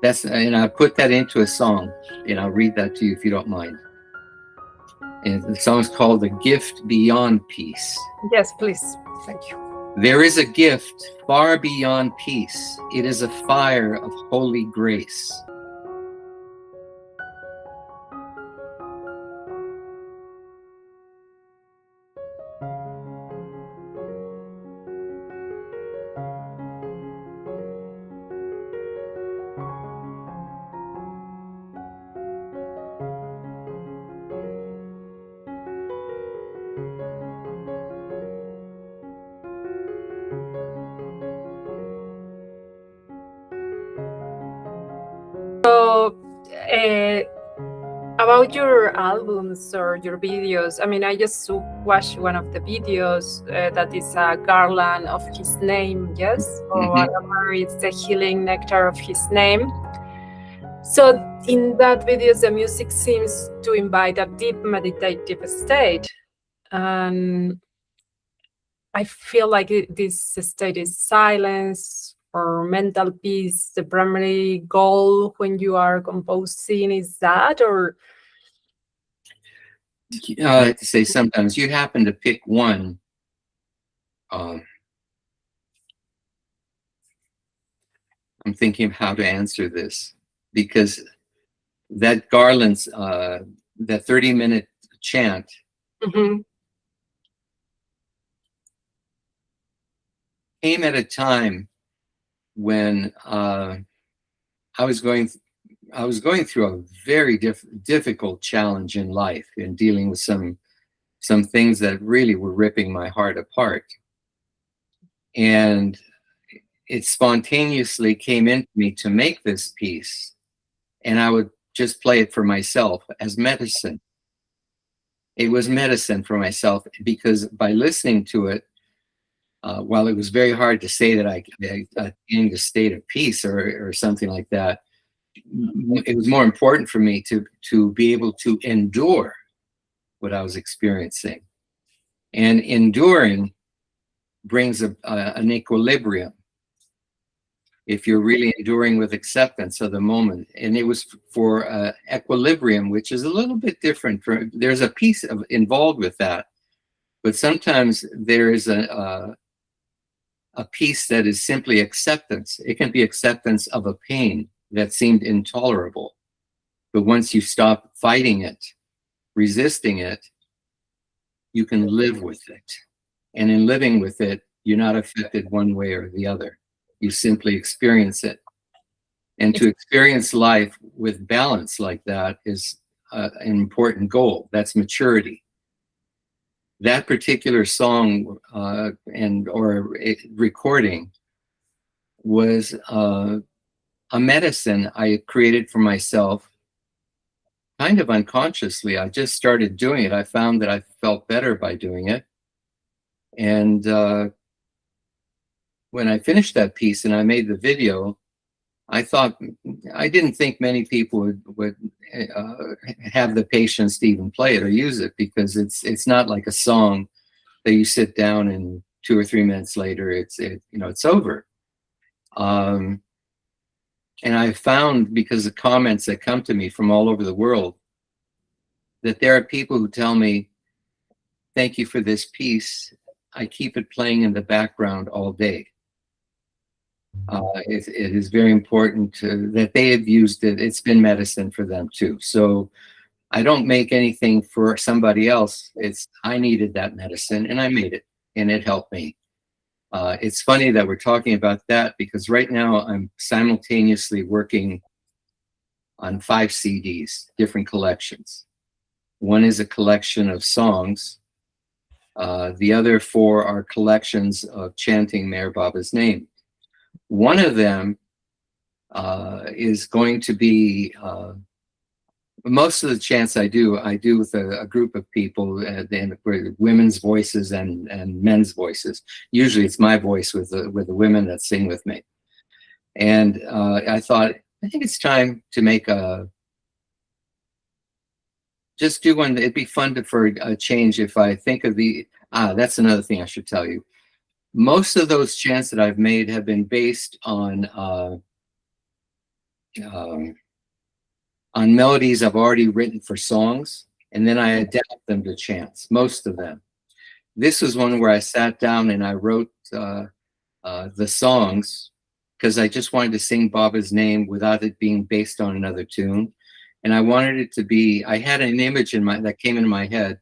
That's, and I put that into a song, and I'll read that to you if you don't mind. And the song is called "The Gift Beyond Peace." Yes, please. Thank you. There is a gift far beyond peace. It is a fire of holy grace. So, about your albums or your videos, I mean, I just watched one of the videos that is a garland of his name, yes? Or whatever, it's the healing nectar of his name. So, in that video, the music seems to invite a deep meditative state. And I feel like this state is silence or mental peace. The primary goal when you are composing is that, or I like to say sometimes you happen to pick one. I'm thinking of how to answer this, because that garland's that 30-minute chant came at a time when I was going through a very difficult challenge in life, in dealing with some things that really were ripping my heart apart. And it spontaneously came into me to make this piece, and I would just play it for myself as medicine. It was medicine for myself, because by listening to it, while it was very hard to say that I attained a state of peace or something like that, it was more important for me to be able to endure what I was experiencing. And enduring brings an equilibrium if you're really enduring with acceptance of the moment. And it was for equilibrium, which is a little bit different. There's a piece involved with that, but sometimes there is a piece that is simply acceptance. It can be acceptance of a pain that seemed intolerable, but once you stop fighting it, resisting it, you can live with it. And in living with it, you're not affected one way or the other. You simply experience it. And to experience life with balance like that is an important goal. That's maturity. That particular song or recording was a medicine I created for myself, kind of unconsciously. I just started doing it. I found that I felt better by doing it. And when I finished that piece and I made the video, I didn't think many people would have the patience to even play it or use it, because it's not like a song that you sit down and 2 or 3 minutes later it's over. And I found, because of comments that come to me from all over the world, that there are people who tell me, "Thank you for this piece. I keep it playing in the background all day." It is very important that they have used it. It's been medicine for them too. So I don't make anything for somebody else. I needed that medicine and I made it, and it helped me. It's funny that we're talking about that, because right now I'm simultaneously working on 5 CDs, different collections. One is a collection of songs. The other 4 are collections of chanting Meher Baba's name. One of them is going to be, most of the chants I do with a group of people, women's voices and men's voices. Usually it's my voice with the women that sing with me. And I thought, I think it's time to make just do one. It'd be fun for a change if I think of that's another thing I should tell you. Most of those chants that I've made have been based on on melodies I've already written for songs, and then I adapt them to chants, most of them. This was one where I sat down and I wrote the songs because I just wanted to sing Baba's name without it being based on another tune. And I wanted it to be, I had an image that came into my head.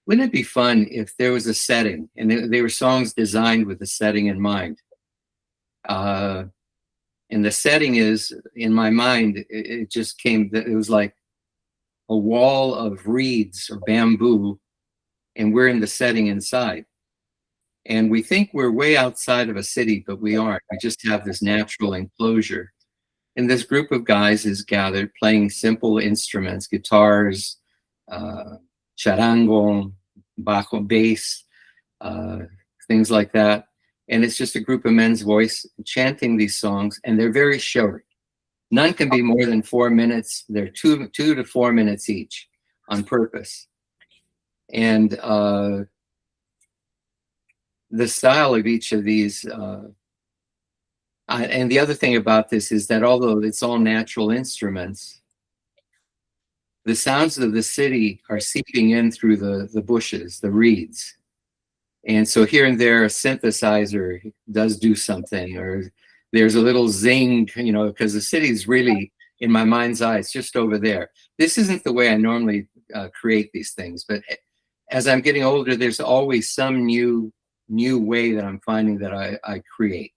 Wouldn't it be fun if there was a setting and they were songs designed with the setting in mind? And the setting is, in my mind, it just came, it was like a wall of reeds or bamboo, and we're in the setting inside. And we think we're way outside of a city, but we aren't. We just have this natural enclosure. And this group of guys is gathered playing simple instruments, guitars, charango, bajo, bass, things like that. And it's just a group of men's voice chanting these songs, and they're very short. None can be more than 4 minutes. They're 2 to 4 minutes each on purpose. And the style of each of these, and the other thing about this is that although it's all natural instruments, the sounds of the city are seeping in through the bushes, the reeds. And so here and there, a synthesizer does do something, or there's a little zing, you know, because the city's really, in my mind's eye, it's just over there. This isn't the way I normally create these things, but as I'm getting older, there's always some new way that I'm finding that I create.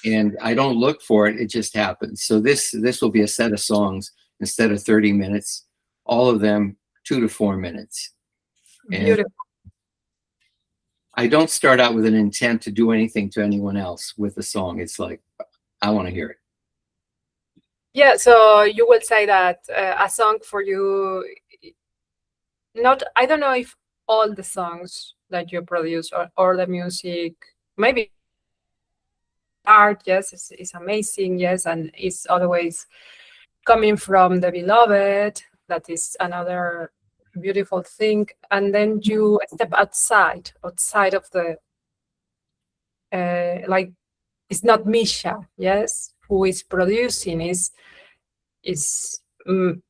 And I don't look for it, it just happens. So this will be a set of songs instead of 30 minutes, all of them 2 to 4 minutes. And beautiful. I don't start out with an intent to do anything to anyone else with the song. It's like, I want to hear it. Yeah, so you will say that a song for you, I don't know if all the songs that you produce or the music, maybe art, yes, it's amazing, yes, and it's always coming from the beloved. That is another beautiful thing. And then you step outside of the like, it's not Misha, yes, who is producing, is the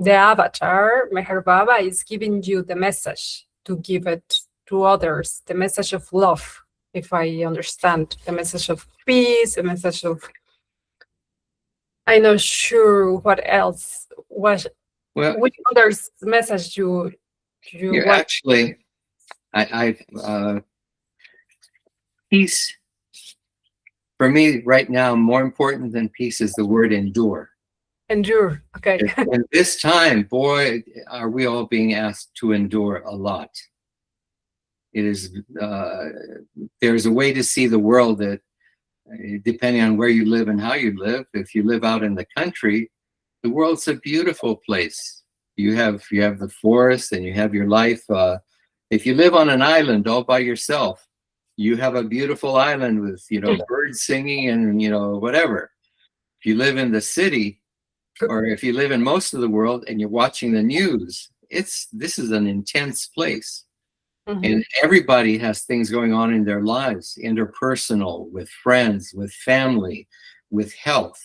avatar. Meher Baba is giving you the message to give it to others, the message of love, if I understand, the message of peace, the message of, I'm not sure what else was. Well, which other message you want? Actually, peace, for me right now, more important than peace is the word endure. Endure, okay. And this time, boy, are we all being asked to endure a lot. It is, there's a way to see the world that, depending on where you live and how you live, if you live out in the country, the world's a beautiful place. You have the forest and you have your life. If you live on an island all by yourself, you have a beautiful island with, you know, birds singing and, you know, whatever. If you live in the city, or if you live in most of the world and you're watching the news, this is an intense place. Mm-hmm. And everybody has things going on in their lives, interpersonal, with friends, with family, with health.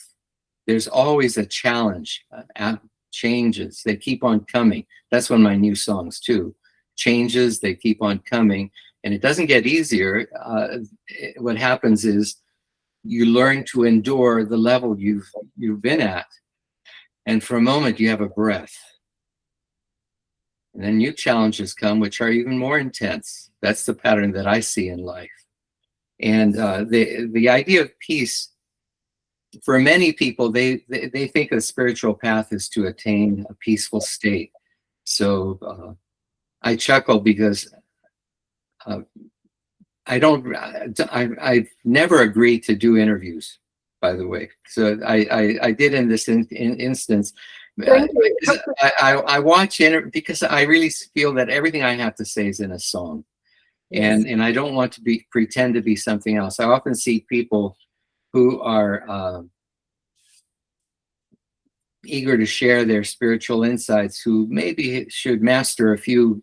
There's always a challenge, changes, they keep on coming. That's one of my new songs too. Changes, they keep on coming. And it doesn't get easier. What happens is you learn to endure the level you've been at. And for a moment, you have a breath. And then new challenges come, which are even more intense. That's the pattern that I see in life. And the idea of peace, for many people, they think a spiritual path is to attain a peaceful state. So I chuckle because I've never agreed to do interviews, by the way. So I did in this instance. I watch because I really feel that everything I have to say is in a song. Yes. And I don't want to pretend to be something else. I often see people who are eager to share their spiritual insights, who maybe should master a few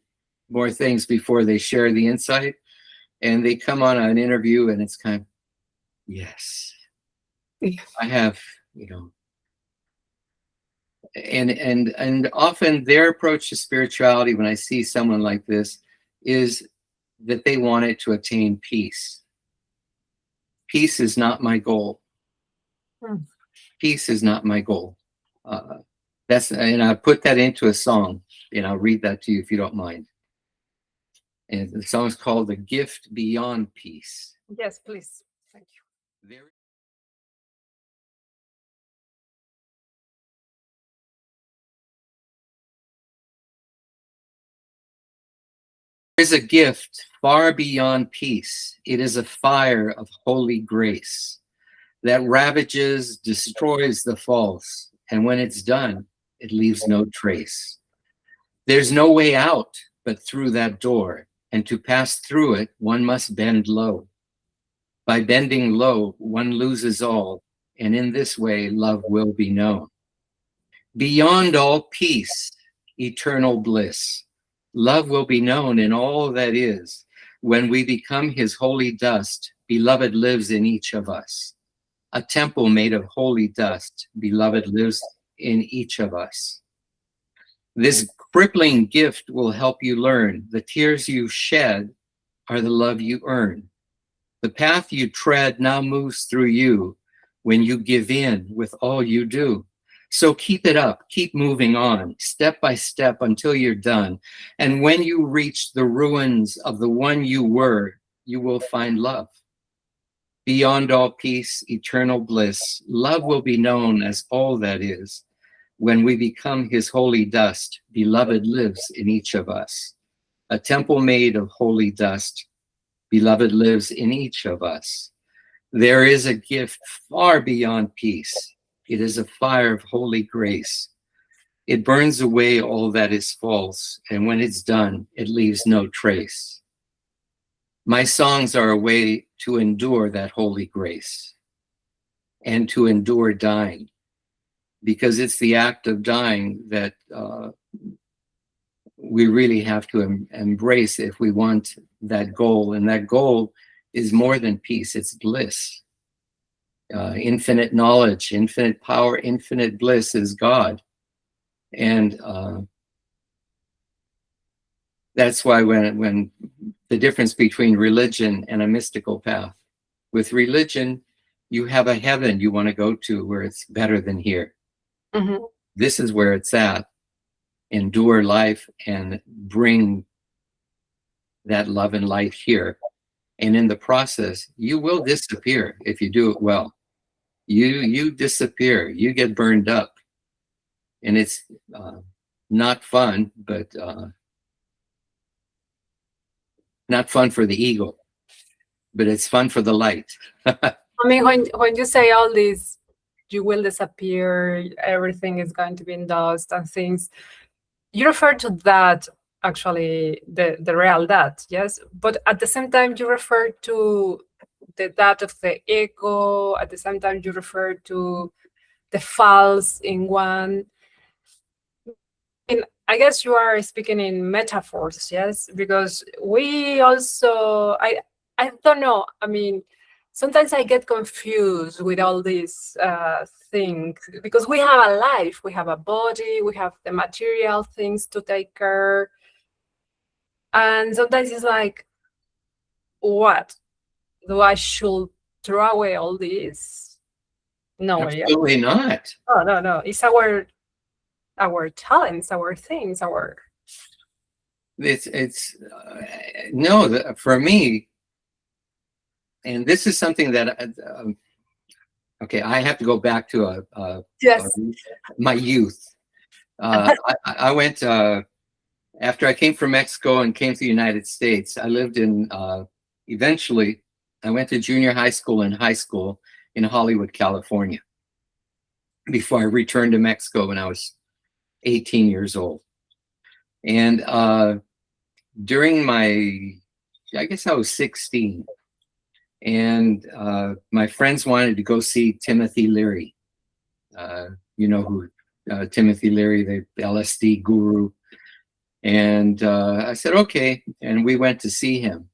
more things before they share the insight. And they come on an interview and it's kind of, yes, I have, you know, And often their approach to spirituality, when I see someone like this, is that they want it to attain peace. Peace is not my goal. Peace is not my goal. And I put that into a song, and I'll read that to you if you don't mind. And the song is called "The Gift Beyond Peace." Yes, please. Thank you. There is a gift far beyond peace. It is a fire of holy grace that ravages, destroys the false, and when it's done, it leaves no trace. There's no way out but through that door, and to pass through it, one must bend low. By bending low, one loses all, and in this way, love will be known. Beyond all peace, eternal bliss, love will be known in all that is. When we become his holy dust, beloved lives in each of us. A temple made of holy dust, beloved lives in each of us. This crippling gift will help you learn the tears you shed are the love you earn. The path you tread now moves through you when you give in with all you do. So keep it up, keep moving on, step by step until you're done. And when you reach the ruins of the one you were, you will find love. Beyond all peace, eternal bliss, love will be known as all that is. When we become his holy dust, beloved lives in each of us. A temple made of holy dust, beloved lives in each of us. There is a gift far beyond peace. It is a fire of holy grace. It burns away all that is false, and when it's done, it leaves no trace. My songs are a way to endure that holy grace and to endure dying, because it's the act of dying that we really have to embrace if we want that goal. And that goal is more than peace, it's bliss. Infinite knowledge, infinite power, infinite bliss is God. And that's why when the difference between religion and a mystical path. With religion, you have a heaven you want to go to where it's better than here. Mm-hmm. This is where it's at. Endure life and bring that love and light here. And in the process, you will disappear if you do it well. You disappear, you get burned up. And it's not fun, but not fun for the ego, but it's fun for the light. I mean, when you say all this, you will disappear, everything is going to be in dust and things, you refer to that, actually, the real that, yes? But at the same time, you refer to the that of the ego, at the same time, you refer to the false in one. And I guess you are speaking in metaphors, yes? Because we also, I don't know, I mean, sometimes I get confused with all these things, because we have a life, we have a body, we have the material things to take care. And sometimes it's like, what? Do I should throw away all this? No, Absolutely not. No. It's our talents, our things, our. It's no, for me, and this is something that okay, I have to go back to Yes. My youth. I went after I came from Mexico and came to the United States. I lived in eventually I went to junior high school and high school in Hollywood, California, before I returned to Mexico when I was 18 years old. And during I guess I was 16, and my friends wanted to go see Timothy Leary. You know who Timothy Leary, the LSD guru. And I said, okay. And we went to see him.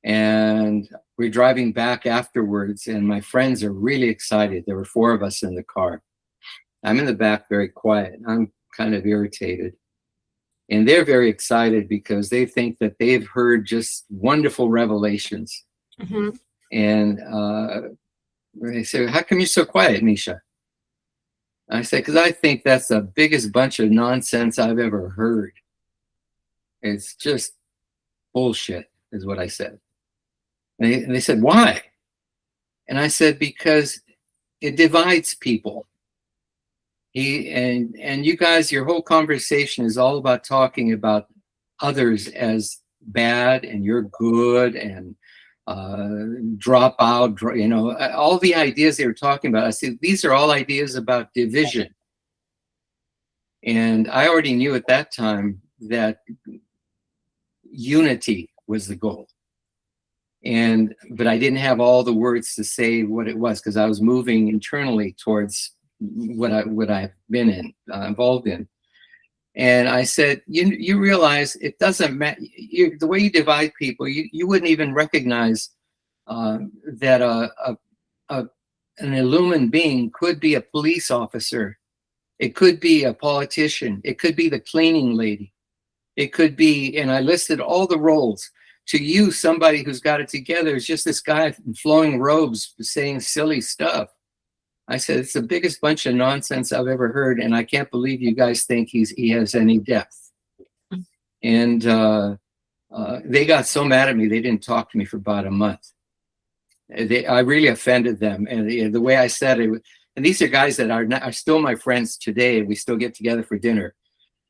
And we're driving back afterwards, and my friends are really excited. There were 4 of us in the car. I'm in the back, very quiet. I'm kind of irritated. And they're very excited because they think that they've heard just wonderful revelations. Mm-hmm. And they say, how come you're so quiet, Misha? I said, because I think that's the biggest bunch of nonsense I've ever heard. It's just bullshit, is what I said. And they said, why? And I said, because it divides people. And you guys, your whole conversation is all about talking about others as bad and you're good and drop out, you know, all the ideas they were talking about. I said, these are all ideas about division. And I already knew at that time that unity was the goal. But I didn't have all the words to say what it was because I was moving internally towards what I've been involved in. And I said, you realize it doesn't matter. The way you divide people, you wouldn't even recognize that an illumined being could be a police officer. It could be a politician. It could be the cleaning lady. It could be, and I listed all the roles. To you, somebody who's got it together is just this guy in flowing robes saying silly stuff. I said, it's the biggest bunch of nonsense I've ever heard, and I can't believe you guys think he has any depth. And they got so mad at me, they didn't talk to me for about a month. I really offended them. And the way I said it, and these are guys that are still my friends today. We still get together for dinner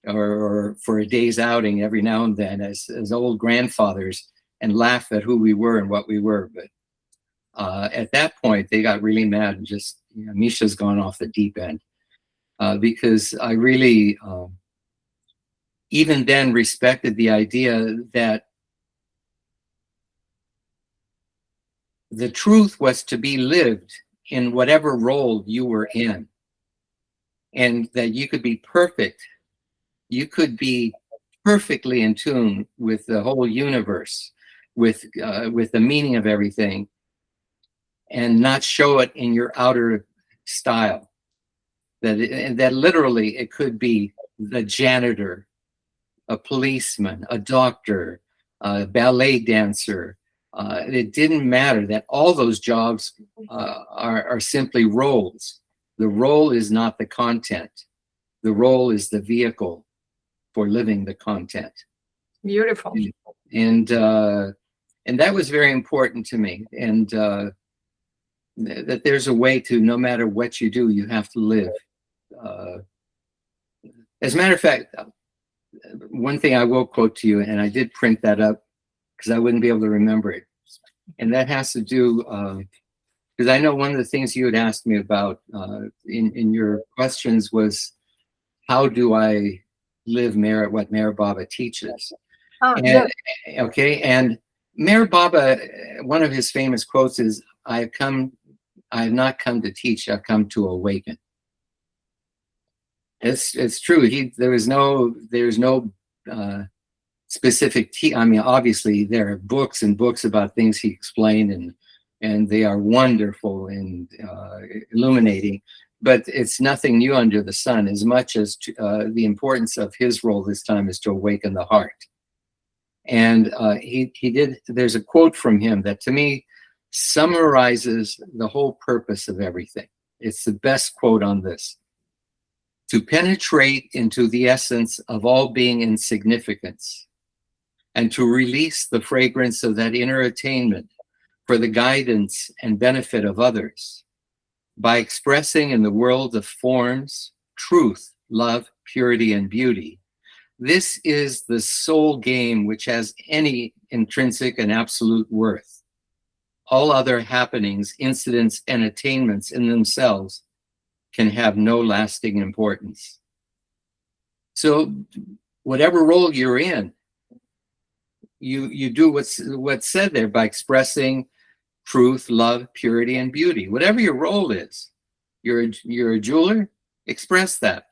or for a day's outing every now and then as old grandfathers and laugh at who we were and what we were. But at that point, they got really mad and just, you know, Misha's gone off the deep end because I really, even then, respected the idea that the truth was to be lived in whatever role you were in, and that you could be perfect. You could be perfectly in tune with the whole universe, with the meaning of everything, and not show it in your outer style. That literally it could be the janitor, a policeman, a doctor, a ballet dancer. It didn't matter that all those jobs are simply roles. The role is not the content. The role is the vehicle for living the content. Beautiful. And that was very important to me. And that there's a way to, no matter what you do, you have to live. As a matter of fact, one thing I will quote to you, and I did print that up because I wouldn't be able to remember it. And that has to do, because I know one of the things you had asked me about in your questions was, how do I live what Meher Baba teaches? Yeah. Okay, and Meher Baba, one of his famous quotes is, I have not come to teach, I've come to awaken. It's true. There's no specific I mean, obviously there are books and books about things he explained, and they are wonderful and illuminating, but it's nothing new under the sun, as much as the importance of his role this time is to awaken the heart. And there's a quote from him that to me summarizes the whole purpose of everything. It's the best quote on this. To penetrate into the essence of all being and significance, and to release the fragrance of that inner attainment for the guidance and benefit of others, by expressing in the world of forms, truth, love, purity, and beauty. This is the sole game which has any intrinsic and absolute worth. All other happenings, incidents, and attainments in themselves can have no lasting importance. So whatever role you're in, you do what's said there by expressing truth, love, purity, and beauty. Whatever your role is, you're a jeweler, express that.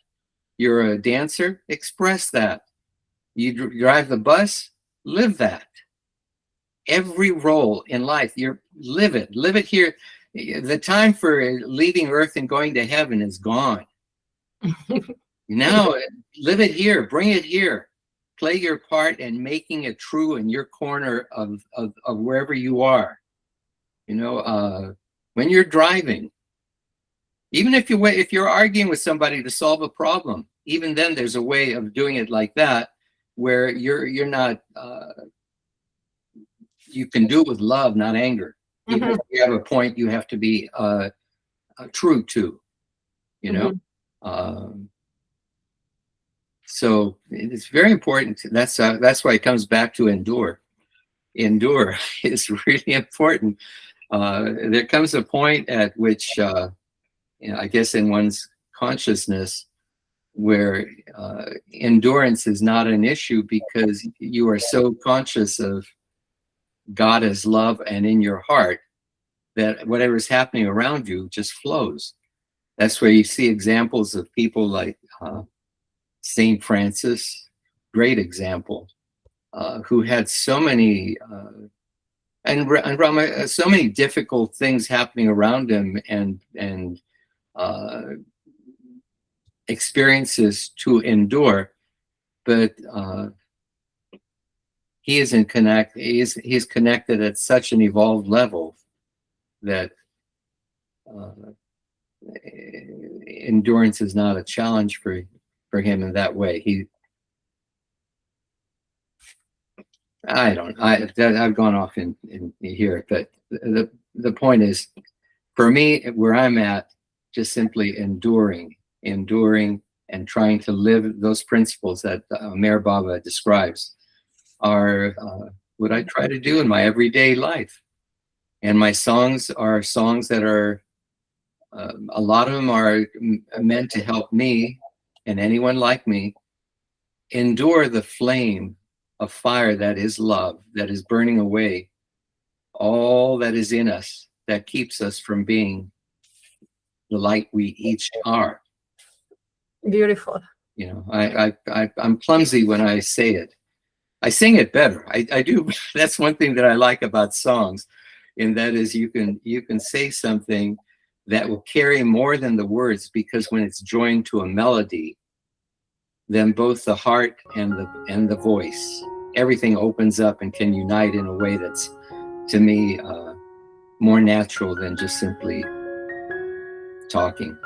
You're a dancer, express that. You drive the bus, live that. Every role in life, live it here. The time for leaving Earth and going to heaven is gone. Now, live it here, bring it here, play your part in making it true in your corner of wherever you are. You know, when you're driving, even if you're arguing with somebody to solve a problem, even then there's a way of doing it like that, where you're not, you can do it with love, not anger. Even if you have a point you have to be true to, you know. So it's very important. That's why it comes back to endure. Endure is really important. There comes a point at which, you know, I guess in one's consciousness, where endurance is not an issue because you are so conscious of God as love and in your heart that whatever is happening around you just flows. That's where you see examples of people like Saint Francis, great example, who had so many so many difficult things happening around him, and experiences to endure, but he is connected at such an evolved level that endurance is not a challenge for him in that way. I've gone off in here, but the point is, for me, where I'm at, just simply enduring and trying to live those principles that Meher Baba describes are what I try to do in my everyday life. And my songs are songs that are, a lot of them are meant to help me and anyone like me endure the flame of fire that is love, that is burning away all that is in us, that keeps us from being the light we each are. Beautiful. You know, I'm clumsy when I say it. I sing it better. I do. That's one thing that I like about songs, and that is you can say something that will carry more than the words, because when it's joined to a melody, then both the heart and the voice, everything opens up and can unite in a way that's, to me, more natural than just simply talking.